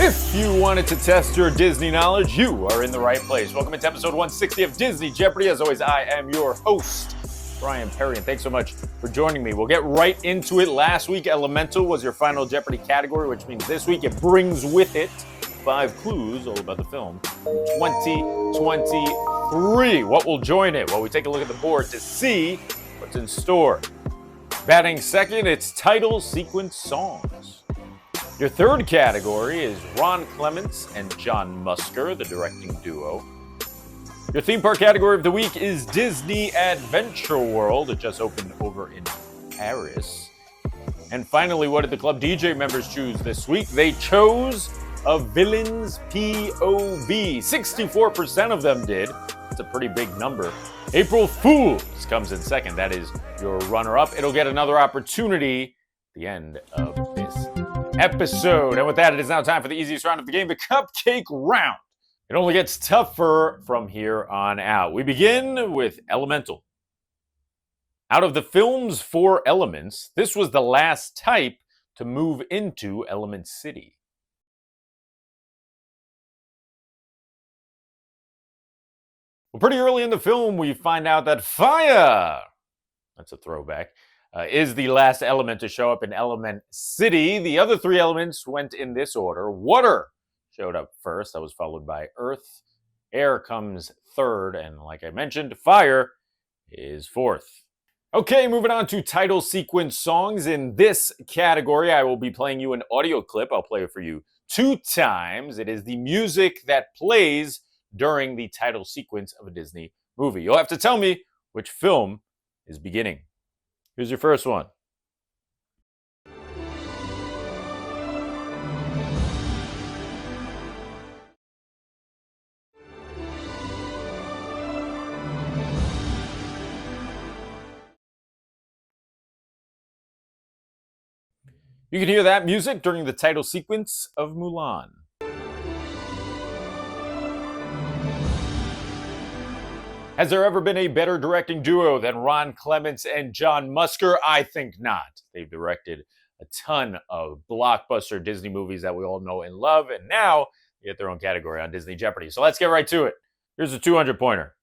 If you wanted to test your Disney knowledge, you are in the right place. Welcome to episode 160 of Disney Jeopardy. As always, I am your host, Bryan Perri, and thanks so much for joining me. We'll get right into it. Last week, Elemental was your final Jeopardy category, which means this week it brings with it 5 clues all about the film 2023. What will join it? Well, we take a look at the board to see what's in store. Batting second, it's title sequence songs. Your third category is Ron Clements and John Musker, the directing duo. Your theme park category of the week is Disney Adventure World. It just opened over in Paris. And finally, what did the club DJ members choose this week? They chose a villain's POV. 64% of them did. It's a pretty big number. April Fools comes in second. That is your runner-up. It'll get another opportunity at the end of this episode. And with that, it is now time for the easiest round of the game, the cupcake round. It only gets tougher from here on out. We begin with Elemental. Out of the film's 4 elements, this was the last type to move into Element City. Well, pretty early in the film, we find out that fire, that's a throwback, is the last element to show up in Element City. The other 3 elements went in this order. Water showed up first. That was followed by earth. Air comes third. And like I mentioned, fire is fourth. Okay, moving on to title sequence songs. In this category, I will be playing you an audio clip. I'll play it for you 2 times. It is the music that plays during the title sequence of a Disney movie. You'll have to tell me which film is beginning. Here's your first one. You can hear that music during the title sequence of Mulan. Has there ever been a better directing duo than Ron Clements and John Musker? I think not. They've directed a ton of blockbuster Disney movies that we all know and love, and now they get their own category on Disney Jeopardy. So let's get right to it. Here's a 200-pointer.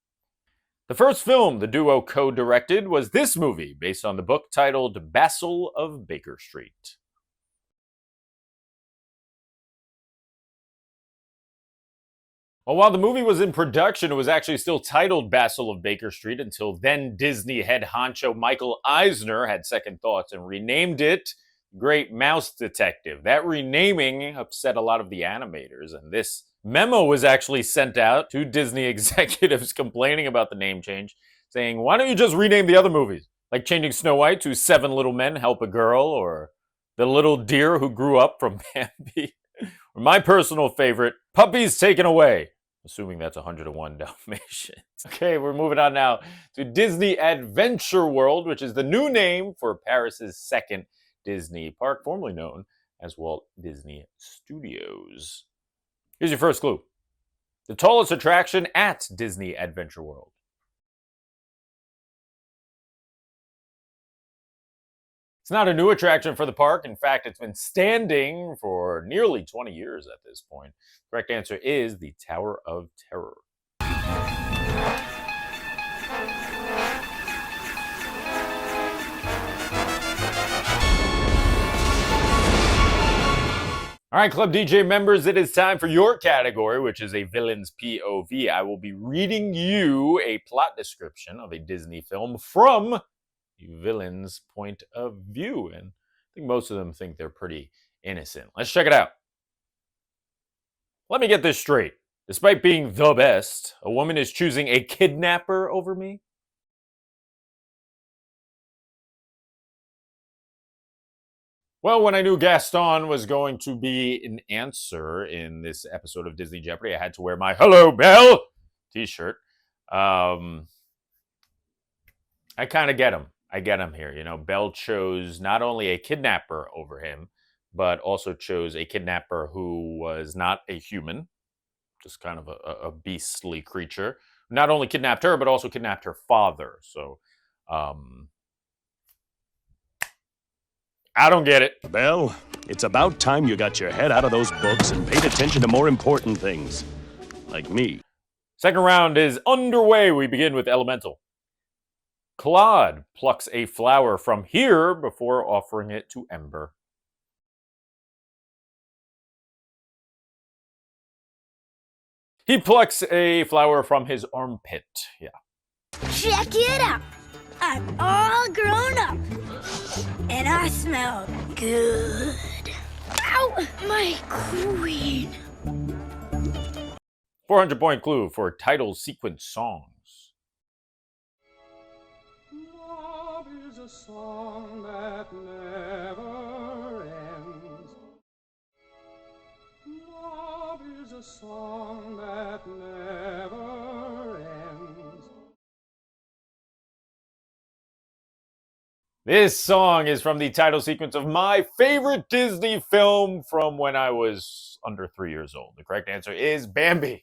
The first film the duo co-directed was this movie, based on the book titled Basil of Baker Street. Well, while the movie was in production, it was actually still titled Basil of Baker Street until then Disney head honcho Michael Eisner had second thoughts and renamed it Great Mouse Detective. That renaming upset a lot of the animators, and this memo was actually sent out to Disney executives complaining about the name change, saying, why don't you just rename the other movies? Like changing Snow White to 7 Little Men Help a Girl, or The Little Deer Who Grew Up from Bambi, or my personal favorite, Puppies Taken Away. Assuming that's 101 Dalmatians. Okay, we're moving on now to Disney Adventure World, which is the new name for Paris's second Disney park, formerly known as Walt Disney Studios. Here's your first clue. The tallest attraction at Disney Adventure World. It's not a new attraction for the park. In fact, it's been standing for nearly 20 years at this point. Correct answer is the Tower of Terror. All right, Club DJ members, it is time for your category, which is a villain's POV. I will be reading you a plot description of a Disney film from the villain's point of view. And I think most of them think they're pretty innocent. Let's check it out. Let me get this straight. Despite being the best, a woman is choosing a kidnapper over me? Well, when I knew Gaston was going to be an answer in this episode of Disney Jeopardy, I had to wear my Hello, Belle t-shirt. I kind of get him. I get him here. You know, Belle chose not only a kidnapper over him, but also chose a kidnapper who was not a human, just kind of a beastly creature. Not only kidnapped her, but also kidnapped her father. So I don't get it. Belle, it's about time you got your head out of those books and paid attention to more important things. Like me. Second round is underway. We begin with Elemental. Claude plucks a flower from here before offering it to Ember. He plucks a flower from his armpit. Yeah. Check it out. I'm all grown up. And I smell good. Ow, my queen. 400-point clue for title sequence songs. Love is a song that never ends. Love is a song that never ends. This song is from the title sequence of my favorite Disney film from when I was under 3 years old. The correct answer is Bambi.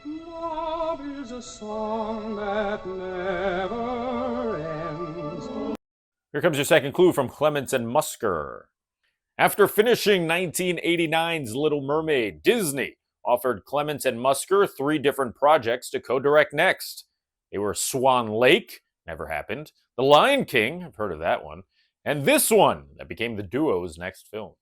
Love is a song that never ends. Here comes your second clue from Clements and Musker. After finishing 1989's Little Mermaid, Disney offered Clements and Musker 3 different projects to co-direct next. They were Swan Lake, never happened, The Lion King, I've heard of that one, and this one that became the duo's next film.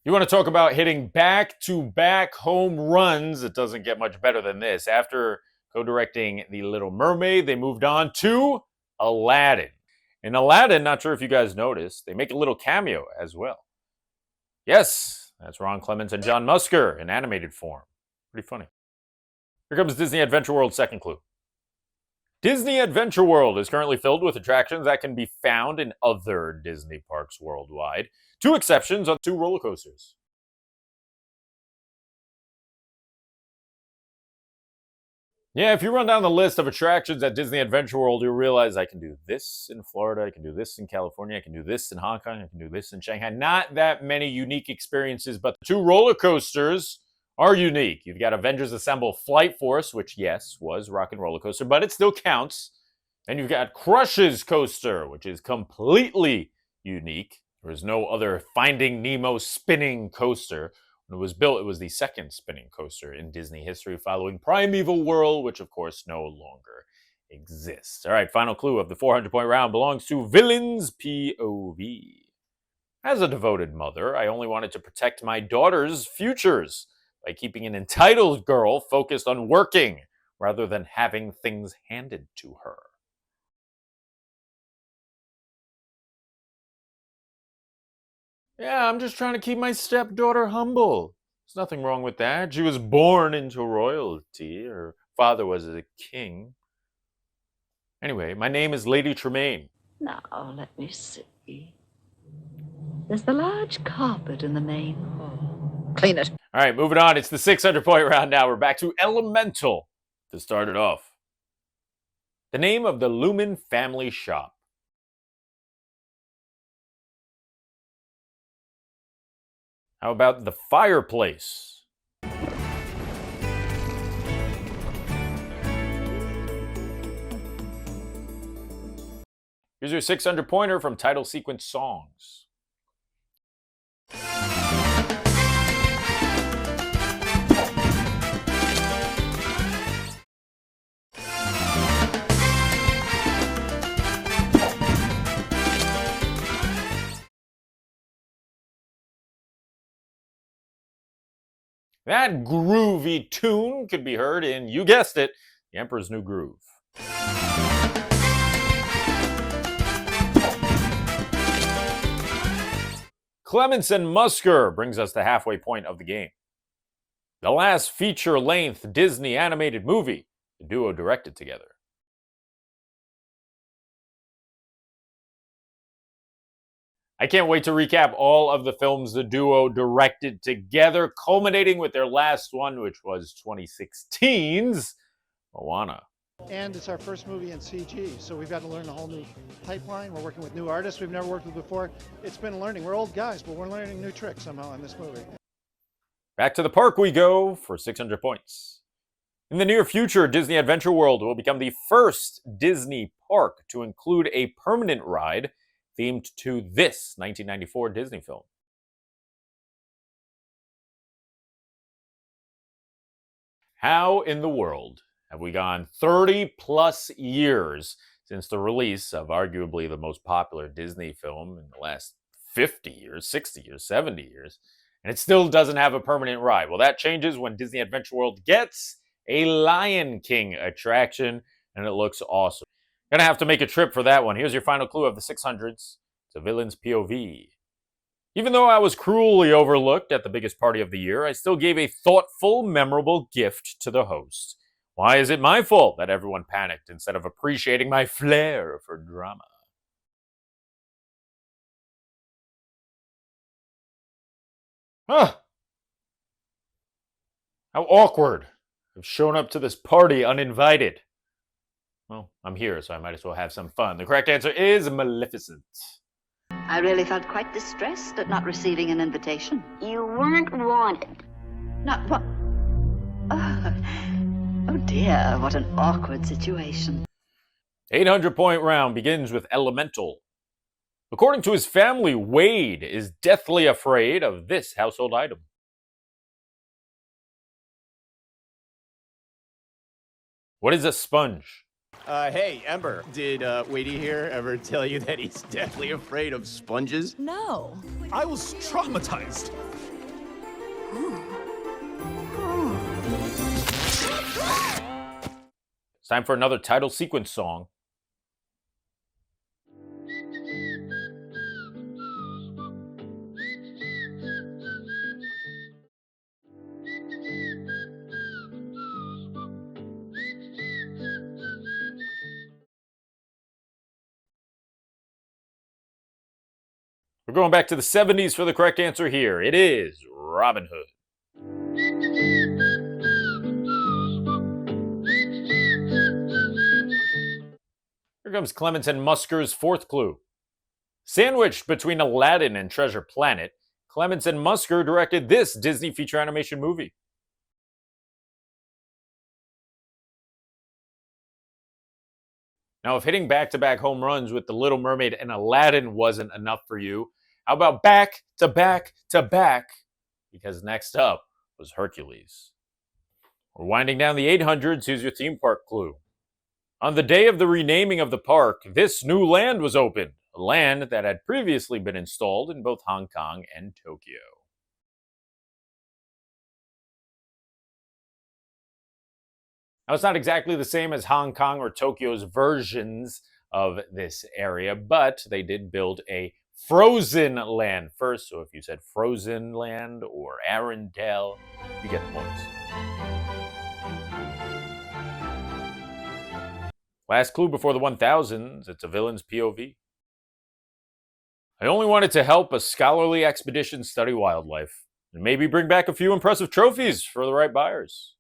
You want to talk about hitting back-to-back home runs? It doesn't get much better than this. After co-directing The Little Mermaid, they moved on to Aladdin. In Aladdin, not sure if you guys noticed, they make a little cameo as well. Yes, that's Ron Clements and John Musker in animated form. Pretty funny. Here comes Disney Adventure World's second clue. Disney Adventure World is currently filled with attractions that can be found in other Disney parks worldwide. 2 exceptions on 2 roller coasters. Yeah, if you run down the list of attractions at Disney Adventure World, you'll realize I can do this in Florida, I can do this in California, I can do this in Hong Kong, I can do this in Shanghai. Not that many unique experiences, but the 2 roller coasters are unique. You've got Avengers Assemble Flight Force, which, yes, was Rock and Roller Coaster, but it still counts. And you've got Crush's Coaster, which is completely unique. There is no other Finding Nemo spinning coaster. When it was built, it was the second spinning coaster in Disney history, following Primeval Whirl, which, of course, no longer exists. All right, final clue of the 400-point round belongs to Villain's POV. As a devoted mother, I only wanted to protect my daughter's futures by keeping an entitled girl focused on working rather than having things handed to her. Yeah, I'm just trying to keep my stepdaughter humble. There's nothing wrong with that. She was born into royalty. Her father was a king. Anyway, my name is Lady Tremaine. Now, let me see. There's the large carpet in the main hall. Clean it. All right, moving on. It's the 600-point round now. We're back to Elemental to start it off. The name of the Lumen family shop. How about the fireplace? Here's your 600-pointer from title sequence songs. That groovy tune could be heard in, you guessed it, The Emperor's New Groove. Clements and Musker brings us the halfway point of the game. The last feature-length Disney animated movie the duo directed together. I can't wait to recap all of the films the duo directed together, culminating with their last one, which was 2016's Moana. And it's our first movie in CG, so we've got to learn a whole new pipeline. We're working with new artists we've never worked with before. It's been learning. We're old guys, but we're learning new tricks somehow in this movie. Back to the park we go for 600 points. In the near future, Disney Adventure World will become the first Disney park to include a permanent ride themed to this 1994 Disney film. How in the world have we gone 30 plus years since the release of arguably the most popular Disney film in the last 50 years, 60 years, 70 years, and it still doesn't have a permanent ride? Well, that changes when Disney Adventure World gets a Lion King attraction, and it looks awesome. Gonna have to make a trip for that one. Here's your final clue of the 600s. It's a villain's POV. Even though I was cruelly overlooked at the biggest party of the year, I still gave a thoughtful, memorable gift to the host. Why is it my fault that everyone panicked instead of appreciating my flair for drama? Huh. How awkward. I've shown up to this party uninvited. Well, I'm here, so I might as well have some fun. The correct answer is Maleficent. I really felt quite distressed at not receiving an invitation. You weren't wanted. Not what? Oh dear, what an awkward situation. 800-point round begins with Elemental. According to his family, Wade is deathly afraid of this household item. What is a sponge? Hey, Ember, did Wadey here ever tell you that he's deathly afraid of sponges? No. I was traumatized. It's time for another title sequence song. We're going back to the 70s for the correct answer here. It is Robin Hood. Here comes Clements and Musker's fourth clue. Sandwiched between Aladdin and Treasure Planet, Clements and Musker directed this Disney feature animation movie. Now, if hitting back-to-back home runs with The Little Mermaid and Aladdin wasn't enough for you, how about back-to-back-to-back? Because next up was Hercules. We're winding down the 800s. Here's your theme park clue. On the day of the renaming of the park, this new land was opened, a land that had previously been installed in both Hong Kong and Tokyo. Now, it's not exactly the same as Hong Kong or Tokyo's versions of this area, but they did build a frozen land first. So if you said Frozen Land or Arendelle, you get the points. Last clue before the 1000s, it's a villain's POV. I only wanted to help a scholarly expedition study wildlife and maybe bring back a few impressive trophies for the right buyers.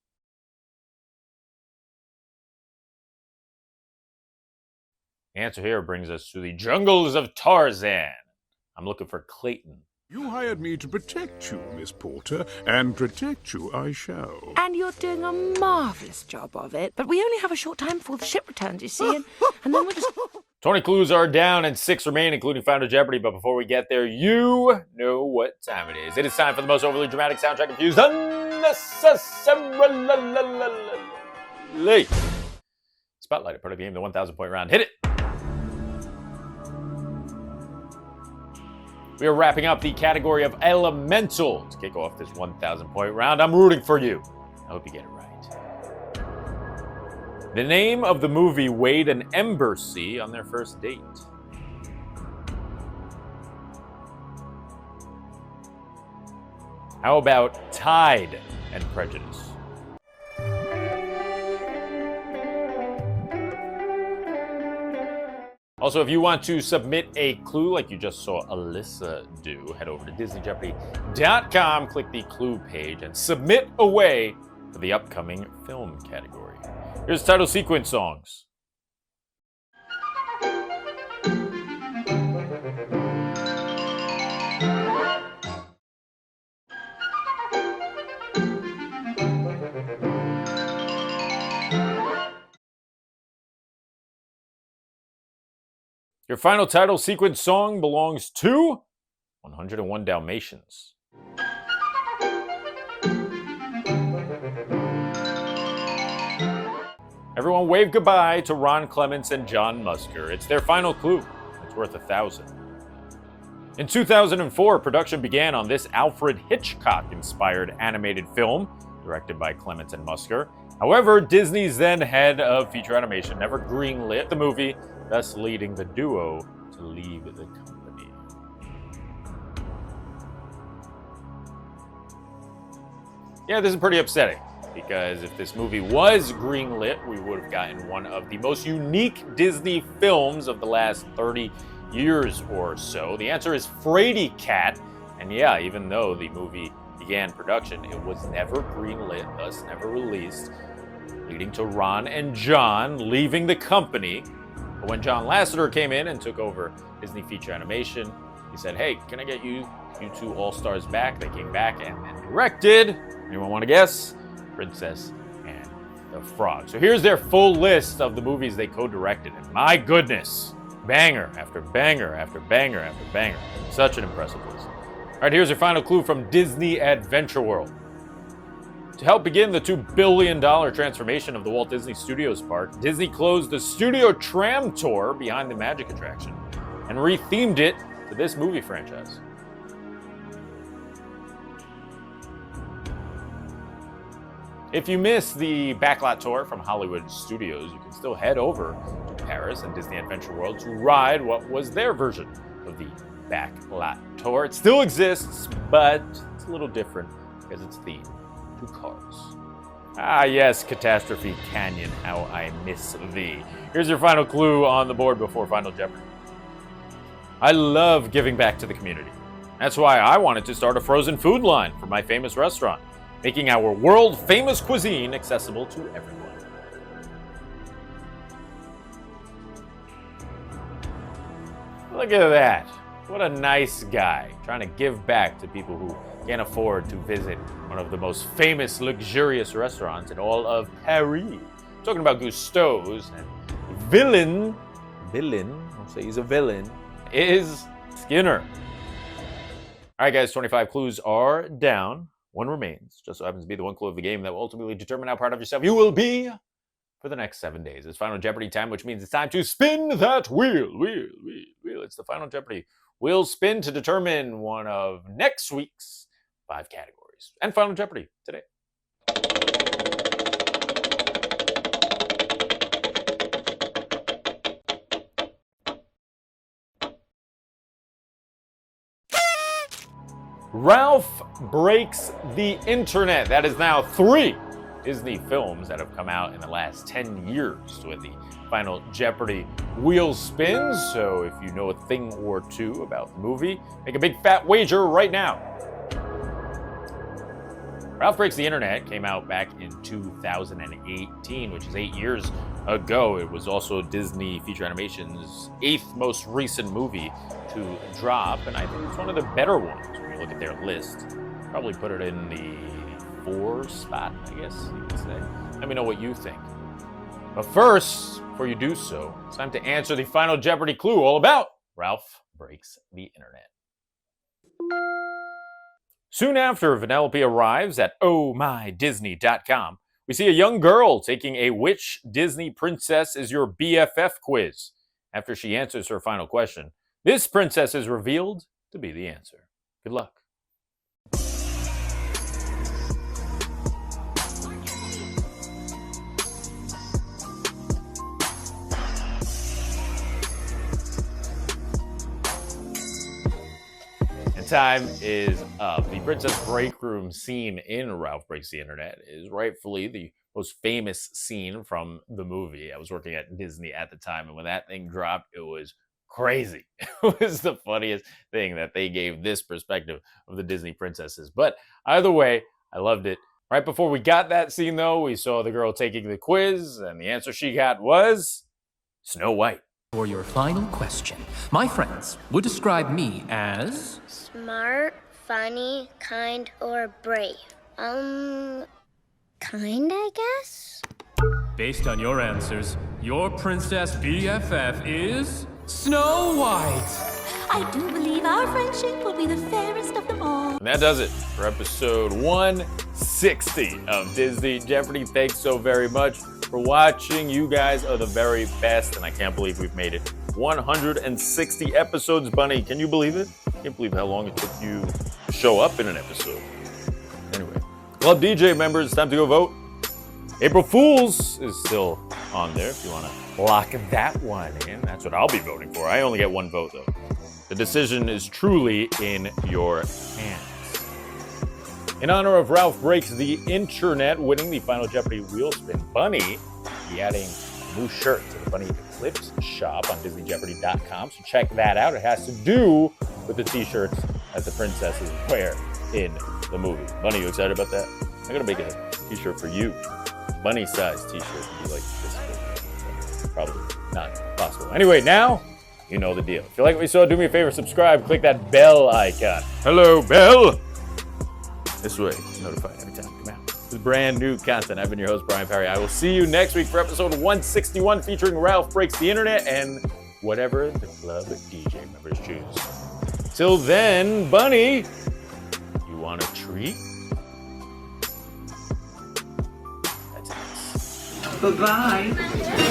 The answer here brings us to the jungles of Tarzan. I'm looking for Clayton. You hired me to protect you, Miss Porter, and protect you I shall. And you're doing a marvellous job of it. But we only have a short time before the ship returns, you see, and then we'll just... 20 clues are down and 6 remain, including Founder Jeopardy. But before we get there, you know what time it is. It is time for the most overly dramatic soundtrack infused unnecessarily. Spotlight, a part of the game, the 1,000-point round. Hit it! We are wrapping up the category of Elemental to kick off this 1,000-point round. I'm rooting for you. I hope you get it right. The name of the movie Wade and Ember see on their first date. How about Tide and Prejudice? Also, if you want to submit a clue like you just saw Alyssa do, head over to DisneyJeopardy.com, click the clue page, and submit away for the upcoming film category. Here's title sequence songs. Your final title sequence song belongs to 101 Dalmatians. Everyone wave goodbye to Ron Clements and John Musker. It's their final clue. It's worth 1,000. In 2004, production began on this Alfred Hitchcock-inspired animated film, directed by Clements and Musker. However, Disney's then head of feature animation never greenlit the movie, thus leading the duo to leave the company. Yeah, this is pretty upsetting, because if this movie was greenlit, we would have gotten one of the most unique Disney films of the last 30 years or so. The answer is Fraidy Cat, and yeah, even though the movie began production, it was never greenlit, thus never released, leading to Ron and John leaving the company. But when John Lasseter came in and took over Disney Feature Animation, he said, hey, can I get you two all-stars back? They came back and directed, anyone want to guess? Princess and the Frog. So here's their full list of the movies they co-directed, and my goodness, banger after banger after banger after banger. Such an impressive list. All right, here's your final clue from Disney Adventure World. To help begin the $2 billion transformation of the Walt Disney Studios Park, Disney closed the Studio Tram Tour behind the Magic attraction and rethemed it to this movie franchise. If you missed the backlot tour from Hollywood Studios, you can still head over to Paris and Disney Adventure World to ride what was their version of the backlot tour. It still exists, but it's a little different because it's themed to cars. Ah yes, Catastrophe Canyon, how I miss thee. Here's your final clue on the board before Final Jeopardy. I love giving back to the community. That's why I wanted to start a frozen food line for my famous restaurant, making our world-famous cuisine accessible to everyone. Look at that. What a nice guy, trying to give back to people who can't afford to visit one of the most famous, luxurious restaurants in all of Paris. I'm talking about Gusteau's, and villain, I'll say he's a villain, is Skinner. All right, guys, 25 clues are down. One remains. Just so happens to be the one clue of the game that will ultimately determine how proud of yourself you will be for the next 7 days. It's Final Jeopardy time, which means it's time to spin that wheel. It's the Final Jeopardy wheel spin to determine one of next week's 5 categories. And Final Jeopardy today. Ralph Breaks the Internet. That is now 3 Disney films that have come out in the last 10 years with the Final Jeopardy wheel spins. So if you know a thing or two about the movie, make a big fat wager right now. Ralph Breaks the Internet came out back in 2018, which is 8 years ago. It was also Disney Feature Animation's 8th most recent movie to drop, and I think it's one of the better ones. Look at their list. Probably put it in the 4 spot, I guess you could say. Let me know what you think. But first, before you do so, it's time to answer the Final Jeopardy clue all about Ralph Breaks the Internet. Soon after Vanellope arrives at ohmydisney.com, we see a young girl taking a Which Disney Princess is Your BFF quiz. After she answers her final question, this princess is revealed to be the answer. Good luck. And time is up. The Princess Break Room scene in Ralph Breaks the Internet is rightfully the most famous scene from the movie. I was working at Disney at the time, and when that thing dropped, it was crazy. It was the funniest thing that they gave this perspective of the Disney princesses. But either way, I loved it. Right before we got that scene, though, we saw the girl taking the quiz, and the answer she got was Snow White. For your final question, my friends would describe me as Smart, funny, kind, or brave. Kind, I guess? Based on your answers, your princess BFF is Snow White. I do believe our friendship will be the fairest of them all. And that does it for episode 160 of Disney Jeopardy. Thanks so very much for watching. You guys are the very best, and I can't believe we've made it 160 episodes. Bunny, can you believe it? I can't believe how long it took you to show up in an episode. Anyway, Club DJ members, it's time to go vote. April Fool's is still on there if you want to lock that one in. That's what I'll be voting for. I only get one vote, though. The decision is truly in your hands. In honor of Ralph Breaks the Internet winning the Final Jeopardy wheel spin, Bunny will be adding a new shirt to the Bunny Eclipse shop on DisneyJeopardy.com, so check that out. It has to do with the t-shirts that the princesses wear in the movie. Bunny, you excited about that? I'm going to make a t-shirt for you. Bunny-sized t-shirt would be like this big. Probably not possible. Anyway, now you know the deal. If you like what you saw, do me a favor, subscribe, click that bell icon. Hello, bell. This way, notified every time I come out. This is brand new content. I've been your host, Bryan Perri. I will see you next week for episode 161 featuring Ralph Breaks the Internet and whatever the club DJ members choose. Till then, Bunny, you want a treat? That's nice. Bye-bye.